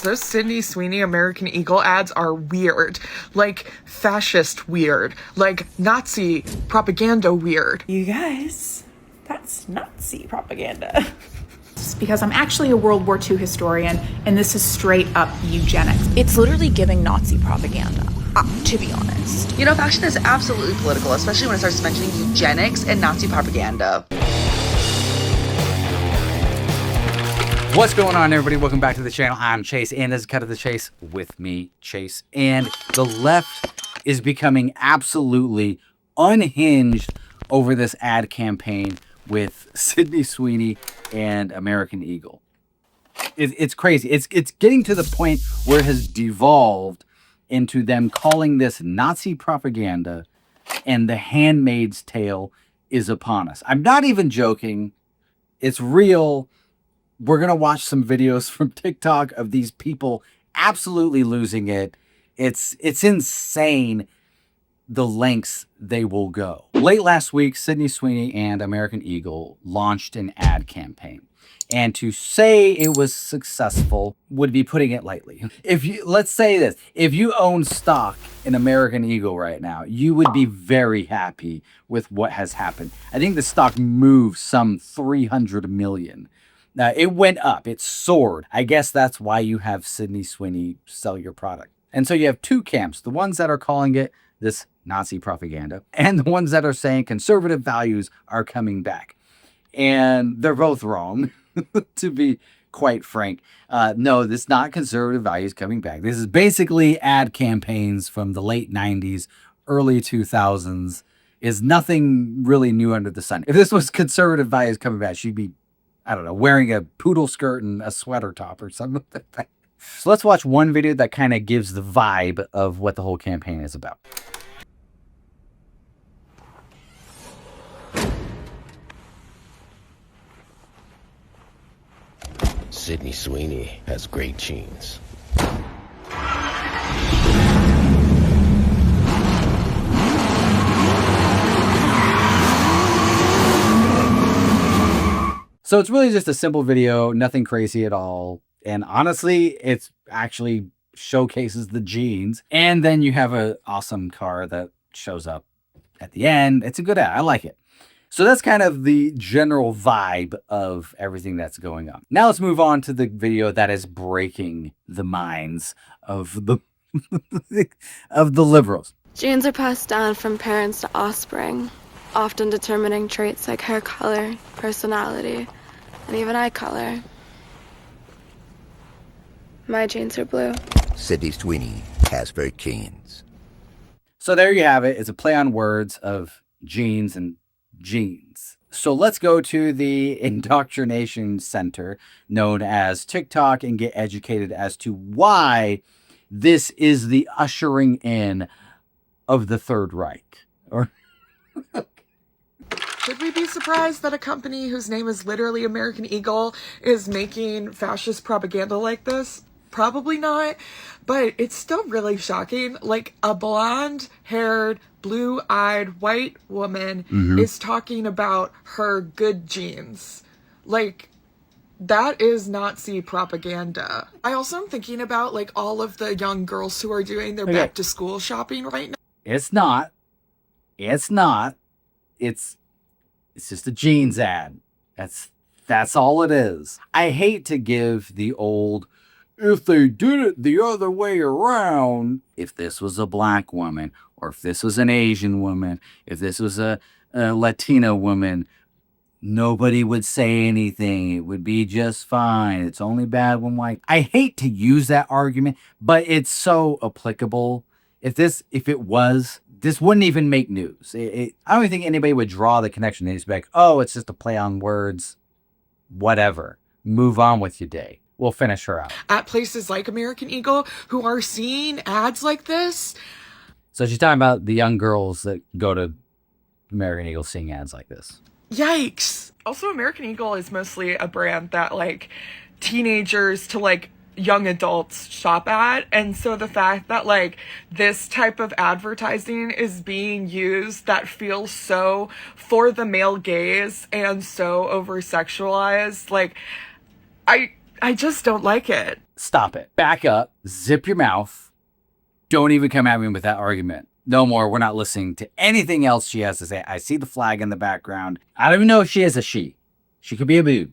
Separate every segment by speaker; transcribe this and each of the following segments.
Speaker 1: those Sydney Sweeney American Eagle ads are weird. Like, fascist weird. Like, Nazi propaganda weird.
Speaker 2: You guys, that's Nazi propaganda. Because I'm actually a World War II historian, and this is straight up eugenics. It's literally giving Nazi propaganda, to be honest.
Speaker 3: You know, fashion is absolutely political, especially when it starts mentioning eugenics and Nazi propaganda.
Speaker 4: What's going on, everybody? Welcome back to the channel. I'm Chase, and this is Cut of the Chase with me, Chase. And the left is becoming absolutely unhinged over this ad campaign with Sydney Sweeney and American Eagle. It's crazy. It's getting to the point where it has devolved into them calling this Nazi propaganda, and The Handmaid's Tale is upon us. I'm not even joking. It's real. We're going to watch some videos from TikTok of these people absolutely losing it. It's insane the lengths they will go. Late last week, Sydney Sweeney and American Eagle launched an ad campaign. And to say it was successful would be putting it lightly. Let's say this, if you own stock in American Eagle right now, you would be very happy with what has happened. I think the stock moved some 300 million. It went up, it soared. I guess that's why you have Sydney Sweeney sell your product. And so you have two camps, the ones that are calling it this Nazi propaganda, and the ones that are saying conservative values are coming back. And they're both wrong, to be quite frank. No, this is not conservative values coming back. This is basically ad campaigns from the late 90s, early 2000s. Is nothing really new under the sun. If this was conservative values coming back, she'd be, I don't know, wearing a poodle skirt and a sweater top or something like that. So let's watch one video that kind of gives the vibe of what the whole campaign is about.
Speaker 5: Sydney Sweeney has great genes.
Speaker 4: So it's really just a simple video, nothing crazy at all. And honestly, it's actually showcases the genes. And then you have an awesome car that shows up at the end. It's a good ad. I like it. So that's kind of the general vibe of everything that's going on. Now let's move on to the video that is breaking the minds of the of the liberals.
Speaker 6: Genes are passed down from parents to offspring, often determining traits like hair color, personality, and even eye color. My genes are blue.
Speaker 7: Sydney Sweeney has great genes.
Speaker 4: So there you have it. It's a play on words of genes and genes. So let's go to the indoctrination center known as TikTok and get educated as to why this is the ushering in of the Third Reich. Or
Speaker 1: Should we be surprised that a company whose name is literally American Eagle is making fascist propaganda like this? Probably not, but it's still really shocking. Like, a blonde-haired, blue-eyed white woman is talking about her good genes. Like, that is Nazi propaganda. I also am thinking about, like, all of the young girls who are doing their back-to-school shopping right now.
Speaker 4: It's not. It's not. It's just a jeans ad. That's all it is. I hate to give the old, if they did it the other way around, if this was a black woman, or if this was an Asian woman, if this was a Latina woman, nobody would say anything. It would be just fine. It's only bad when white. I hate to use that argument, but it's so applicable. If it was, this wouldn't even make news. I don't even think anybody would draw the connection. They'd just be like, oh, it's just a play on words. Whatever. Move on with your day. We'll finish her out.
Speaker 1: At places like American Eagle who are seeing ads like this.
Speaker 4: So she's talking about the young girls that go to American Eagle seeing ads like this.
Speaker 1: Yikes. Also, American Eagle is mostly a brand that, like, teenagers to, like, young adults shop at. And so the fact that, like, this type of advertising is being used that feels so for the male gaze and so over-sexualized, like, I just don't like it.
Speaker 4: stop it. Back up, zip your mouth. Don't even come at me with that argument. No more. We're not listening to anything else she has to say. I see the flag in the background. I don't even know if she is a she. She could be a boo.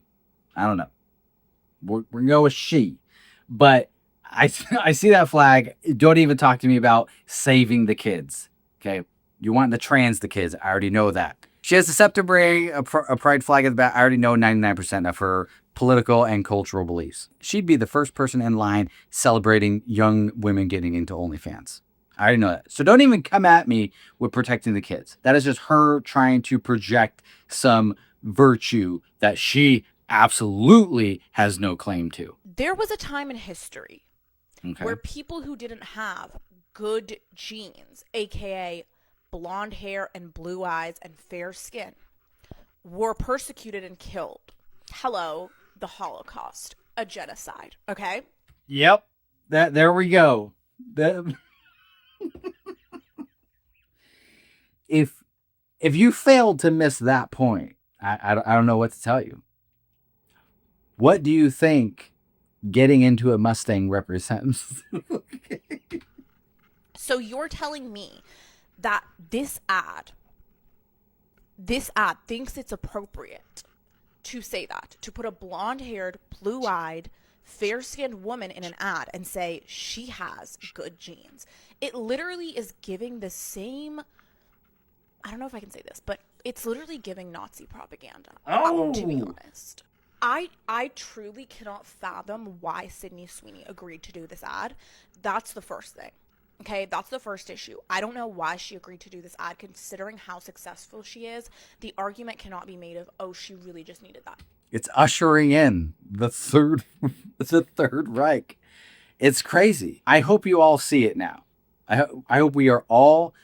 Speaker 4: I don't know. We're going to go with she. But I see that flag. Don't even talk to me about saving the kids. Okay? You want to trans the kids. I already know that. She has a scepter bearing a pride flag at the back. I already know 99% of her political and cultural beliefs. She'd be the first person in line celebrating young women getting into OnlyFans. I already know that. So don't even come at me with protecting the kids. That is just her trying to project some virtue that she absolutely has no claim to.
Speaker 2: There was a time in history where people who didn't have good genes, aka blonde hair and blue eyes and fair skin, were persecuted and killed. Hello, the Holocaust, a genocide, okay?
Speaker 4: Yep. There we go. If you failed to miss that point, I don't know what to tell you. What do you think getting into a Mustang represents?
Speaker 2: So you're telling me that this ad thinks it's appropriate to say that, to put a blonde-haired, blue-eyed, fair-skinned woman in an ad and say she has good genes. It literally is giving the same, I don't know if I can say this, but it's literally giving Nazi propaganda. To be honest. I truly cannot fathom why Sydney Sweeney agreed to do this ad. That's the first thing. Okay, that's the first issue. I don't know why she agreed to do this ad, considering how successful she is. The argument cannot be made of, oh, she really just needed that.
Speaker 4: It's ushering in the third Reich. It's crazy. I hope you all see it now. I hope we are all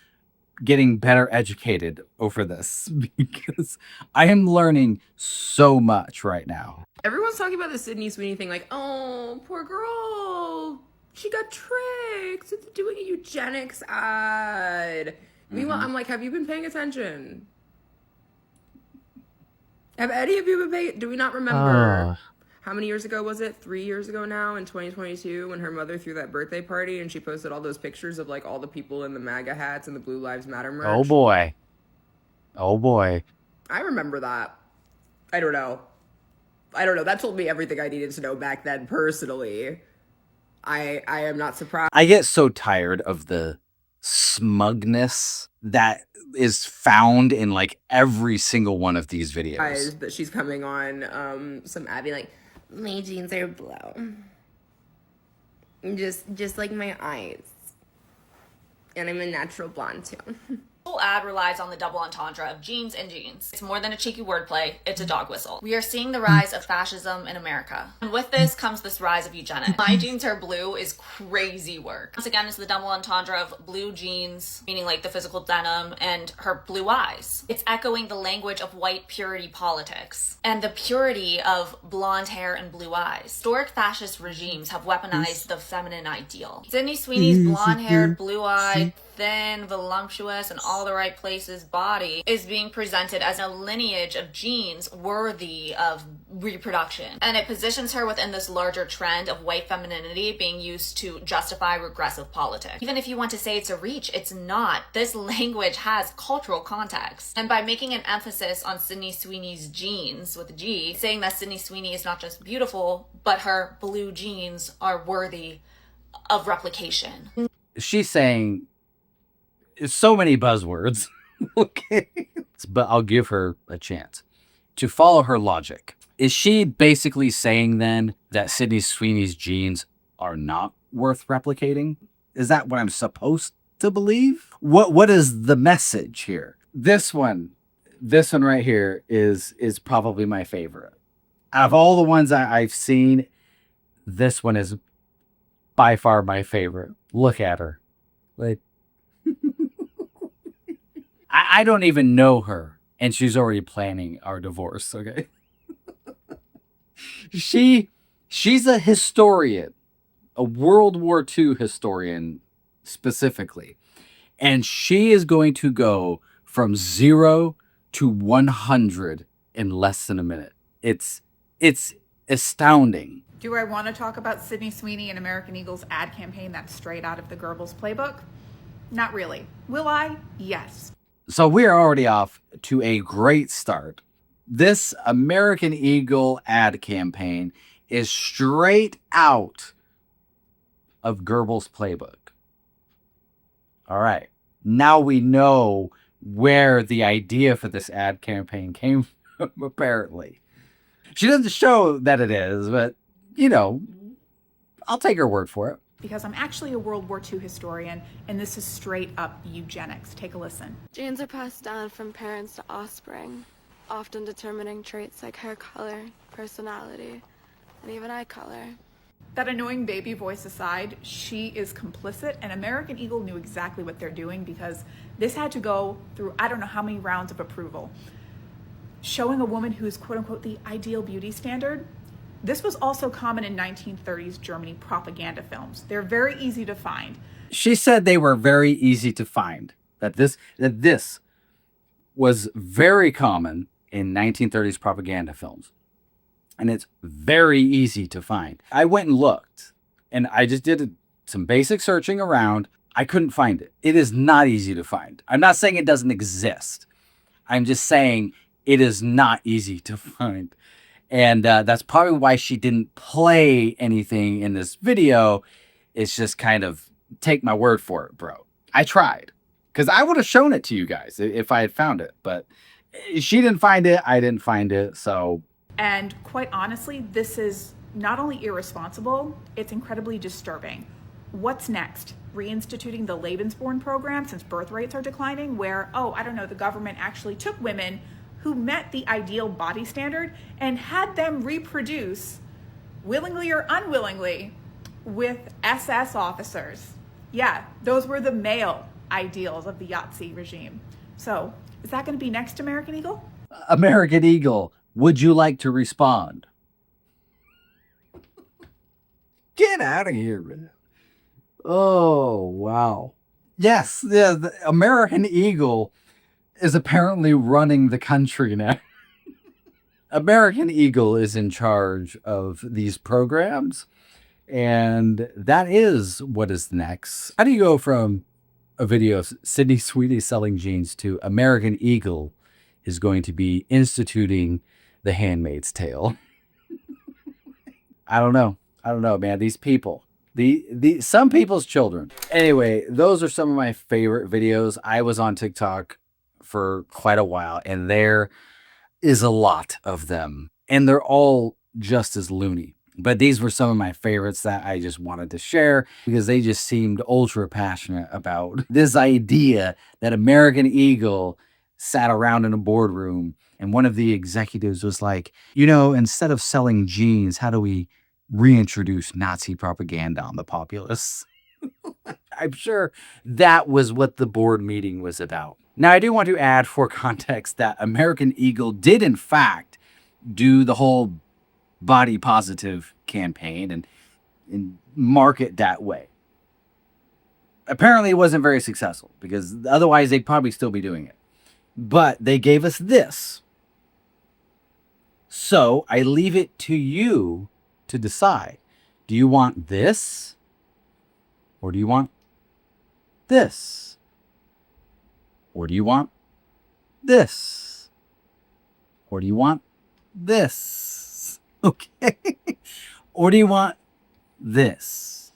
Speaker 4: getting better educated over this, because I am learning so much right now.
Speaker 8: Everyone's talking about the Sydney Sweeney thing, like, oh, poor girl. She got tricked into doing a eugenics ad. Meanwhile, I'm like, have you been paying attention? Have any of you been paying? Do we not remember? How many years ago was it? 3 years ago now, in 2022, when her mother threw that birthday party and she posted all those pictures of like all the people in the MAGA hats and the Blue Lives Matter merch.
Speaker 4: Oh boy.
Speaker 8: I remember that. I don't know. That told me everything I needed to know back then personally. I am not surprised.
Speaker 4: I get so tired of the smugness that is found in like every single one of these videos.
Speaker 8: That she's coming on some Abby like, my jeans are blue. Just like my eyes. And I'm a natural blonde too.
Speaker 9: The whole ad relies on the double entendre of jeans and jeans. It's more than a cheeky wordplay, it's a dog whistle. We are seeing the rise of fascism in America. And with this comes this rise of eugenics. My jeans are blue is crazy work. Once again, it's the double entendre of blue jeans, meaning like the physical denim, and her blue eyes. It's echoing the language of white purity politics and the purity of blonde hair and blue eyes. Historic fascist regimes have weaponized the feminine ideal. Sydney Sweeney's blonde-haired, blue-eyed, thin, voluptuous, and all the right places body is being presented as a lineage of genes worthy of reproduction. And it positions her within this larger trend of white femininity being used to justify regressive politics. Even if you want to say it's a reach, it's not. This language has cultural context. And by making an emphasis on Sydney Sweeney's genes with a G, saying that Sydney Sweeney is not just beautiful, but her blue genes are worthy of replication.
Speaker 4: She's saying so many buzzwords. Okay. But I'll give her a chance to follow her logic. Is she basically saying then that Sydney Sweeney's genes are not worth replicating? Is that what I'm supposed to believe? What is the message here? This one right here is probably my favorite. Out of all the ones I've seen, this one is by far my favorite. Look at her. Like, I don't even know her, and she's already planning our divorce, okay? She's a historian, a World War II historian specifically, and she is going to go from 0 to 100 in less than a minute. It's astounding.
Speaker 2: Do I want to talk about Sydney Sweeney and American Eagle's ad campaign that's straight out of the Goebbels playbook? Not really. Will I? Yes.
Speaker 4: So we are already off to a great start. This American Eagle ad campaign is straight out of Goebbels' playbook. All right. Now we know where the idea for this ad campaign came from, apparently. She doesn't show that it is, but, you know, I'll take her word for it.
Speaker 2: Because I'm actually a World War II historian, and this is straight up eugenics. Take a listen.
Speaker 6: Genes are passed down from parents to offspring, often determining traits like hair color, personality, and even eye color.
Speaker 2: That annoying baby voice aside, she is complicit, and American Eagle knew exactly what they're doing because this had to go through I don't know how many rounds of approval. Showing a woman who's quote unquote the ideal beauty standard. This was also common in 1930s Germany propaganda films. They're very easy to find.
Speaker 4: She said they were very easy to find. That this was very common in 1930s propaganda films. And it's very easy to find. I went and looked, and I just did some basic searching around. I couldn't find it. It is not easy to find. I'm not saying it doesn't exist. I'm just saying it is not easy to find. And that's probably why she didn't play anything in this video. It's just kind of take my word for it, bro. I tried, because I would have shown it to you guys if I had found it. But she didn't find it. I didn't find it. So...
Speaker 2: And quite honestly, this is not only irresponsible, it's incredibly disturbing. What's next? Reinstituting the Lebensborn program since birth rates are declining, where, the government actually took women who met the ideal body standard and had them reproduce, willingly or unwillingly, with SS officers. Yeah, those were the male ideals of the Yahtzee regime. So, is that going to be next, American Eagle?
Speaker 4: American Eagle, would you like to respond? Get out of here, man. Oh, wow. Yes, the American Eagle is apparently running the country now. American Eagle is in charge of these programs, and that is what is next. How do you go from a video of Sydney Sweeney selling jeans to American Eagle is going to be instituting The Handmaid's Tale? I don't know, man. These people, some people's children. Anyway, those are some of my favorite videos. I was on TikTok for quite a while, and there is a lot of them, and they're all just as loony. But these were some of my favorites that I just wanted to share because they just seemed ultra passionate about this idea that American Eagle sat around in a boardroom and one of the executives was like, instead of selling jeans, how do we reintroduce Nazi propaganda on the populace? I'm sure that was what the board meeting was about. Now, I do want to add for context that American Eagle did, in fact, do the whole body positive campaign and market that way. Apparently, it wasn't very successful because otherwise they'd probably still be doing it. But they gave us this. So I leave it to you to decide. Do you want this? Or do you want this? Or do you want this? Or do you want this? Okay. Or do you want this?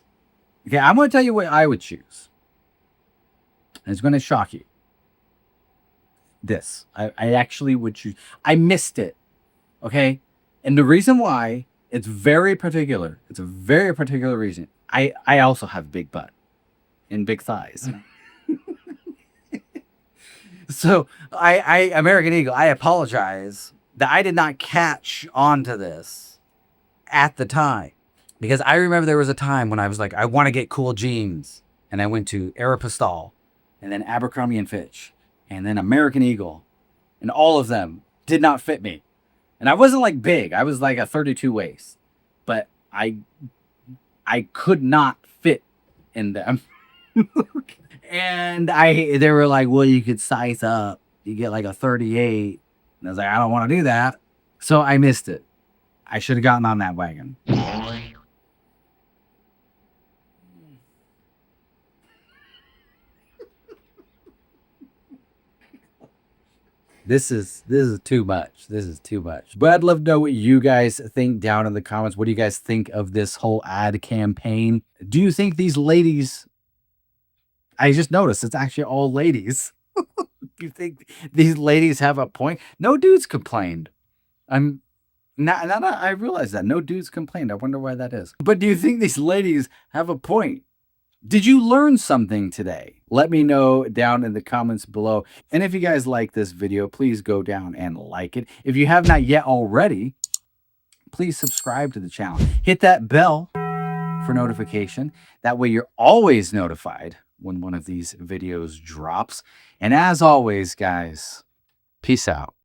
Speaker 4: Okay, I'm going to tell you what I would choose. And it's going to shock you. This. I actually would choose. I missed it. Okay? And the reason why, it's very particular. It's a very particular reason. I also have big butt and big thighs. So, American Eagle, I apologize that I did not catch on to this at the time. Because I remember there was a time when I was like, I want to get cool jeans. And I went to Aeropostale, and then Abercrombie & Fitch, and then American Eagle. And all of them did not fit me. And I wasn't like big. I was like a 32 waist. But I could not fit in them. And they were like, well, you could size up. You get like a 38. And I was like, I don't want to do that. So I missed it. I should have gotten on that wagon. This is too much. This is too much. But I'd love to know what you guys think down in the comments. What do you guys think of this whole ad campaign? Do you think these ladies, I just noticed it's actually all ladies. Do you think these ladies have a point? No dudes complained. I realize that. No dudes complained. I wonder why that is. But do you think these ladies have a point? Did you learn something today? Let me know down in the comments below. And if you guys like this video, please go down and like it. If you have not yet already, please subscribe to the channel. Hit that bell for notification. That way you're always notified when one of these videos drops. And as always, guys, peace out.